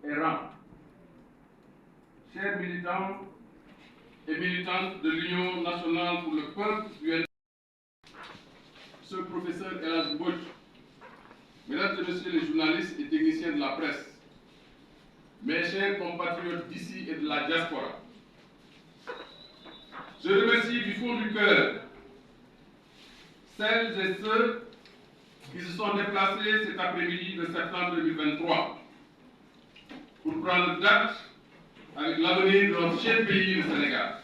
errants, chers militants et militantes de l'Union nationale pour le peuple du Monsieur le professeur El Hadji Mbodj, mesdames et messieurs les journalistes et techniciens de la presse, mes chers compatriotes d'ici et de la diaspora, je remercie du fond du cœur celles et ceux qui se sont déplacés cet après-midi de septembre 2023 pour prendre date avec l'avenir de notre cher pays, le Sénégal.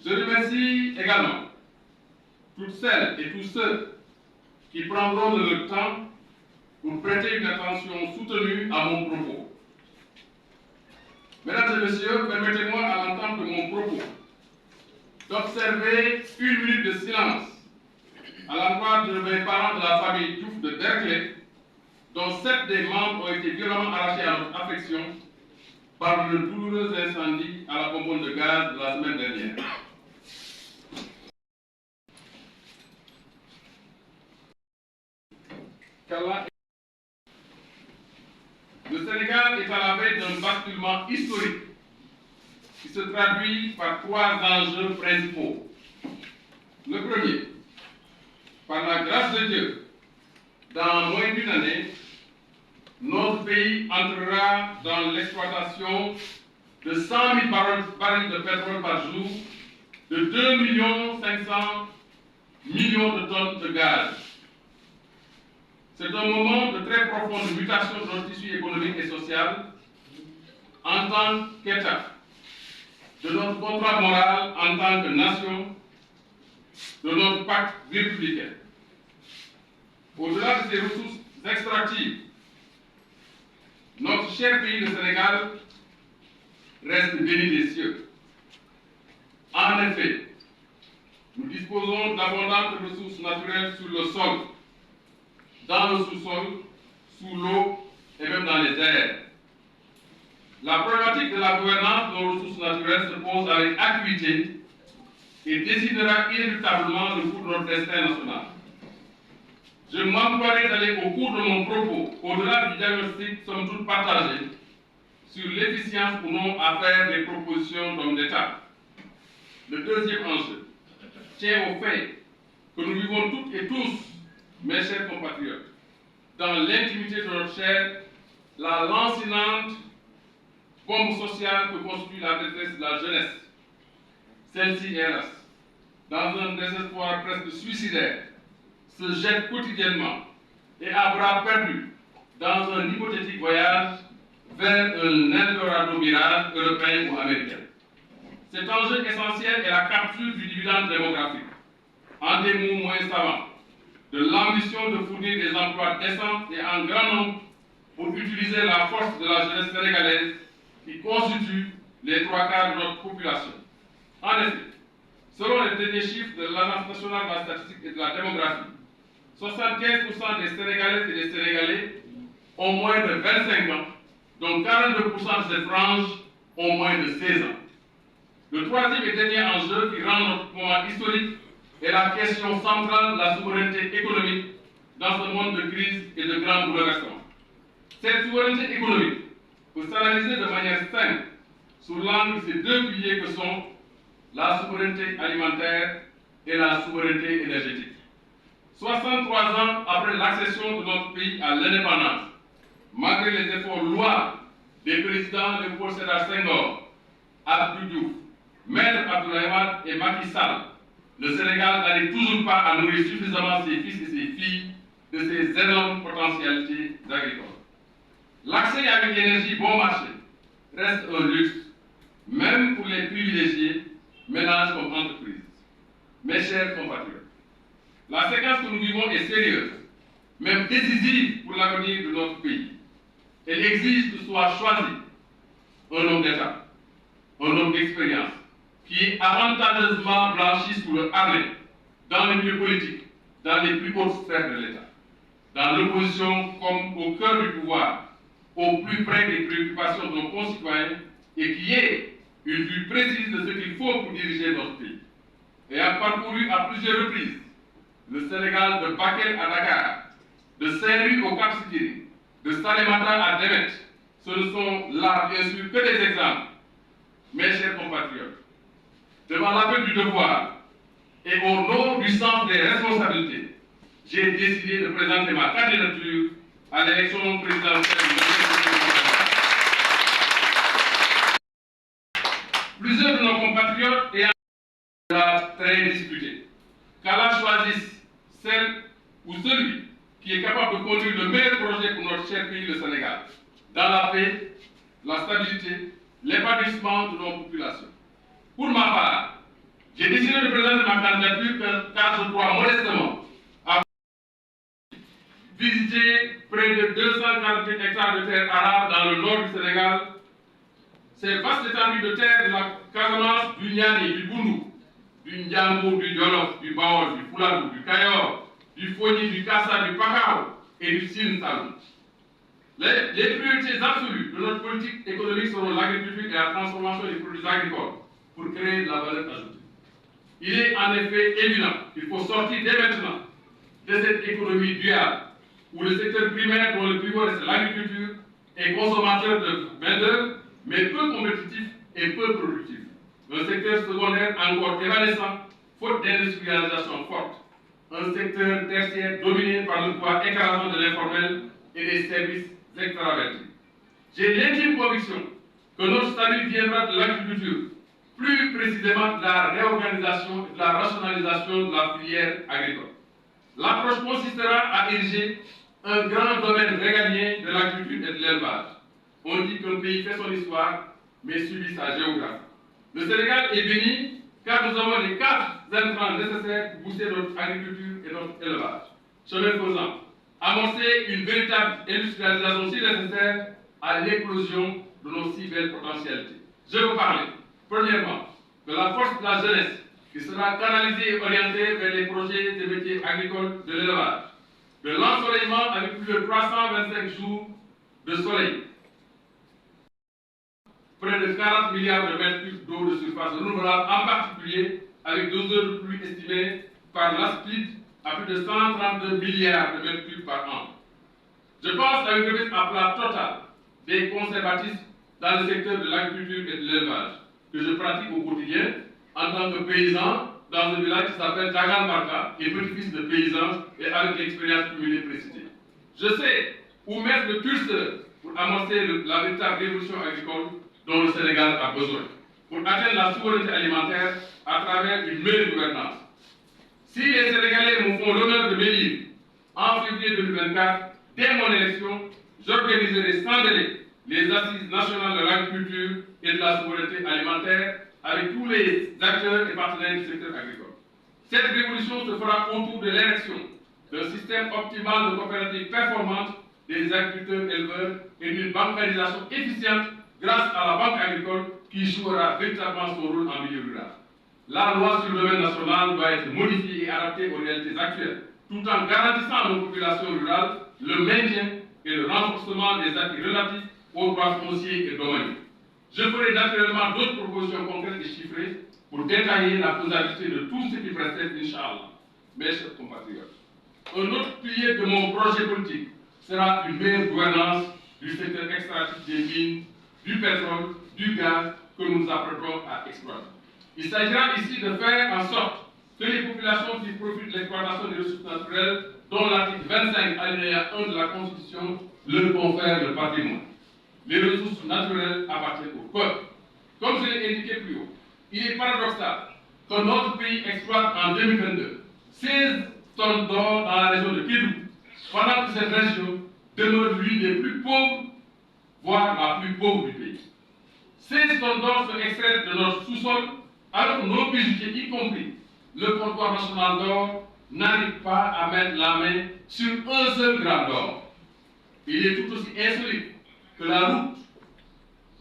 Je remercie également toutes celles et tous ceux qui prendront de leur temps pour prêter une attention soutenue à mon propos. Mesdames et messieurs, permettez-moi à l'entame de mon propos d'observer une minute de silence à l'endroit de mes parents de la famille Diouf de Derklé, dont 7 des membres ont été violemment arrachés à notre affection par le douloureux incendie à la bonbonne de gaz de la semaine dernière. Le Sénégal est à la veille d'un basculement historique qui se traduit par 3 enjeux principaux. Le premier, par la grâce de Dieu, dans moins d'une année, notre pays entrera dans l'exploitation de 100 000 barils de pétrole par jour, de 2 500 millions de tonnes de gaz. C'est un moment de très profonde mutation de notre tissu économique et social en tant qu'État, de notre contrat moral en tant que nation, de notre pacte républicain. Au-delà de ces ressources extractives, notre cher pays, le Sénégal, reste béni des cieux. En effet, nous disposons d'abondantes ressources naturelles sur le sol, dans le sous-sol, sous l'eau et même dans les airs. La problématique de la gouvernance de nos ressources naturelles se pose avec acuité et décidera inéluctablement le cours de notre destin national. Je m'emploierai d'aller au cours de mon propos, au-delà du diagnostic somme toute partagé, sur l'efficience ou non à faire des propositions d'hommes d'État. Le deuxième enjeu tient au fait que nous vivons toutes et tous, mes chers compatriotes, dans l'intimité de notre chair, la lancinante bombe sociale que constitue la détresse de la jeunesse. Celle-ci, hélas, dans un désespoir presque suicidaire, se jette quotidiennement et à bras perdus dans un hypothétique voyage vers un Eldorado mirage européen ou américain. Cet enjeu essentiel est la capture du dividende démographique, en des mots moins savants, de l'ambition de fournir des emplois décents et en grand nombre pour utiliser la force de la jeunesse sénégalaise qui constitue les 3/4 de notre population. En effet, selon les derniers chiffres de l'Agence nationale de la statistique et de la démographie, 75% des Sénégalaises et des Sénégalais ont moins de 25 ans, dont 42% de cette frange ont moins de 16 ans. Le troisième et dernier enjeu qui rend notre moment historique est la question centrale de la souveraineté économique dans ce monde de crise et de grands bouleversements. Cette souveraineté économique peut s'analyser de manière simple sous l'angle de ces 2 piliers que sont la souveraineté alimentaire et la souveraineté énergétique. 63 ans après l'accession de notre pays à l'indépendance, malgré les efforts louables des présidents Léopold Sédar Senghor, Abdou Diouf, Maître Abdoulaye Wade et Macky Sall, le Sénégal n'arrive toujours pas à nourrir suffisamment ses fils et ses filles de ces énormes potentialités agricoles. L'accès à une énergie bon marché reste un luxe, même pour les privilégiés, ménages comme entreprises. Mes chers compatriotes, la séquence que nous vivons est sérieuse, même décisive pour l'avenir de notre pays. Elle exige que soit choisi un homme d'État, un homme d'expérience, qui est avantageusement blanchi sous le harnais, dans les milieux politiques, dans les plus hautes sphères de l'État, dans l'opposition comme au cœur du pouvoir, au plus près des préoccupations de nos concitoyens, et qui ait une vue précise de ce qu'il faut pour diriger notre pays. Et a parcouru à plusieurs reprises le Sénégal de Bakel à Dakar, de Saint-Louis au Cap-Skirring, de Salémata à Demet, ce ne sont là, bien sûr, que des exemples. Mes chers compatriotes, devant l'appel du devoir et au nom du sens des responsabilités, j'ai décidé de présenter ma candidature à l'élection présidentielle. Plusieurs de nos compatriotes ayant très disputé, qu'Allah choisisse celle ou celui qui est capable de conduire le meilleur projet pour notre cher pays, le Sénégal, dans la paix, la stabilité, l'épanouissement de nos populations. Pour ma part, j'ai décidé de présenter ma candidature car je crois modestement à visiter près de 248 hectares de terres arables dans le nord du Sénégal. Ces vastes étendues de terre de la Casamance, du Niani, du Boundou, du Ndiambour, du Jolof, du Baol, du Fouladou, du Kayor, du Fogni, du Kassa, du Pakao et du Sine Saloum. Les priorités absolues de notre politique économique seront l'agriculture et la transformation des produits agricoles pour créer de la valeur ajoutée. Il est en effet évident qu'il faut sortir dès maintenant de cette économie duale où le secteur primaire, dont le pivot reste l'agriculture, est consommateur de main-d'œuvre, mais peu compétitif et peu productif. Un secteur secondaire encore évanescent, faute d'industrialisation forte. Un secteur tertiaire dominé par le poids écrasant de l'informel et des services extravertis. J'ai l'intime conviction que notre salut viendra de l'agriculture, plus précisément de la réorganisation et de la rationalisation de la filière agricole. L'approche consistera à ériger un grand domaine régalien de l'agriculture et de l'élevage. On dit qu'un pays fait son histoire, mais subit sa géographie. Le Sénégal est béni car nous avons les 4 intrants nécessaires pour booster notre agriculture et notre élevage. Chemin faisant, amorcer une véritable industrialisation si nécessaire à l'éclosion de nos si belles potentialités. Je veux parler, premièrement, de la force de la jeunesse qui sera canalisée et orientée vers les projets des métiers agricoles de l'élevage, de l'ensoleillement avec plus de 325 jours de soleil, près de 40 milliards de mètres cubes d'eau de surface renouvelable, en particulier avec 2 heures de pluie estimées par l'ASPID à plus de 132 milliards de mètres cubes par an. Je pense à une remise à plat totale des conservatismes dans le secteur de l'agriculture et de l'élevage, que je pratique au quotidien en tant que paysan dans un village qui s'appelle Dagan Barka, et petit-fils de paysan et avec l'expérience cumulée précitée. Je sais où mettre le curseur pour amorcer la véritable révolution agricole dont le Sénégal a besoin, pour atteindre la souveraineté alimentaire à travers une meilleure gouvernance. Si les Sénégalais me font l'honneur de m'élire en février 2024, dès mon élection, j'organiserai sans délai les assises nationales de l'agriculture et de la souveraineté alimentaire avec tous les acteurs et partenaires du secteur agricole. Cette révolution se fera autour de l'érection d'un système optimal de coopératives performantes des agriculteurs éleveurs et d'une bancarisation efficiente grâce à la banque agricole qui jouera véritablement son rôle en milieu rural. La loi sur le domaine national doit être modifiée et adaptée aux réalités actuelles, tout en garantissant à nos populations rurales le maintien et le renforcement des acquis relatifs aux droits fonciers et domaniaux. Je ferai naturellement d'autres propositions concrètes et chiffrées pour détailler la faisabilité de tout ce qui précède, Inch'Allah. Mes chers compatriotes, un autre pilier de mon projet politique sera une meilleure gouvernance du secteur extractif des mines, du pétrole, du gaz que nous nous apprêtons à exploiter. Il s'agira ici de faire en sorte que les populations qui profitent de l'exploitation des ressources naturelles, dont l'article 25 alinéa 1 de la Constitution leur confère le patrimoine. Les ressources naturelles appartiennent au peuple. Comme je l'ai indiqué plus haut, il est paradoxal que notre pays exploite en 2022 16 tonnes d'or dans la région de Kédougou, pendant que cette région demeure l'une des plus pauvres, voire la plus pauvre du pays. 16 tonnes d'or sont extraites de notre sous-sol, alors que nos bijoutiers, y compris le comptoir national d'or, n'arrivent pas à mettre la main sur un seul gramme d'or. Il est tout aussi insolite que la route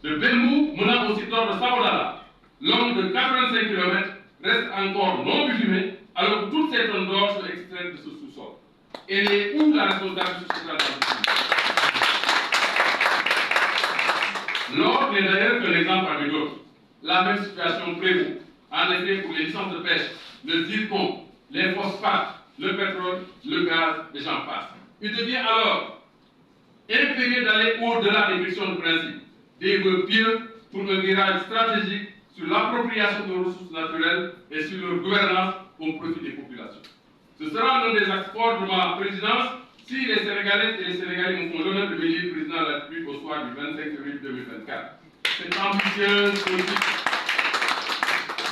de Belmou menant au site d'or de Sabodala, longue de 85 km, reste encore non bitumée, alors que toutes ces tonnes d'or sont extraites de ce sous-sol. Elle est où la responsabilité sociétale dans ce pays? L'or n'est d'ailleurs que l'exemple parmi d'autres. La même situation prévaut, en effet, pour les licences de pêche, le zircon, les phosphates, le pétrole, le gaz, et j'en passe. Il devient alors impérieux d'aller au-delà des questions de principe, des vœux pieux pour un virage stratégique sur l'appropriation de ressources naturelles et sur leur gouvernance au profit des populations. Ce sera l'un des axes forts de ma présidence si les Sénégalaises et les Sénégalais me font l'honneur de m'élire président de la République au soir du 25 février 2024. Cette ambitieuse politique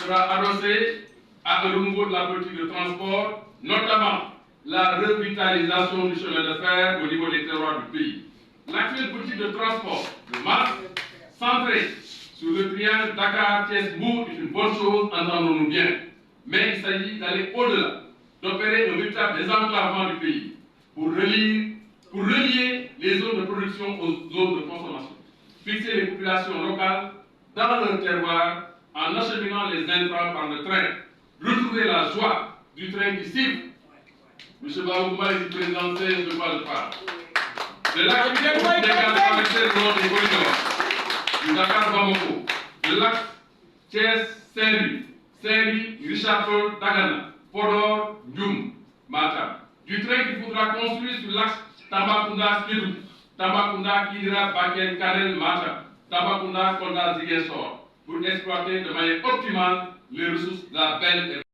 sera adossée à un renouveau de la politique de transport, notamment la revitalisation du chemin de fer au niveau des terroirs du pays. L'actuelle politique de transport de masse, centrée sur le triangle Dakar-Thiès-Bourg, est une bonne chose, entendons-nous bien. Mais il s'agit d'aller au-delà, d'opérer un véritable désenclavement du pays pour relier les zones de production aux zones de consommation, fixer les populations locales dans leur terroir en acheminant les intrants par le train, retrouver la joie du train qui siffle. M. Baoukouma est président de quoi je parle. De l'axe des traversées le long des corridors, du Dakar Bamako, de l'axe Thiès-Saint-Louis, Saint-Louis, Richard Toll, Dagana, Podor, Djoum, Matam. Du train qu'il faudra construire sur l'axe Tambacounda-Kédougou, Tambacounda-Kidira, Bakel, Kanel, Matam, Tambacounda-Kolda, Ziguinchor, pour exploiter de manière optimale les ressources de la belle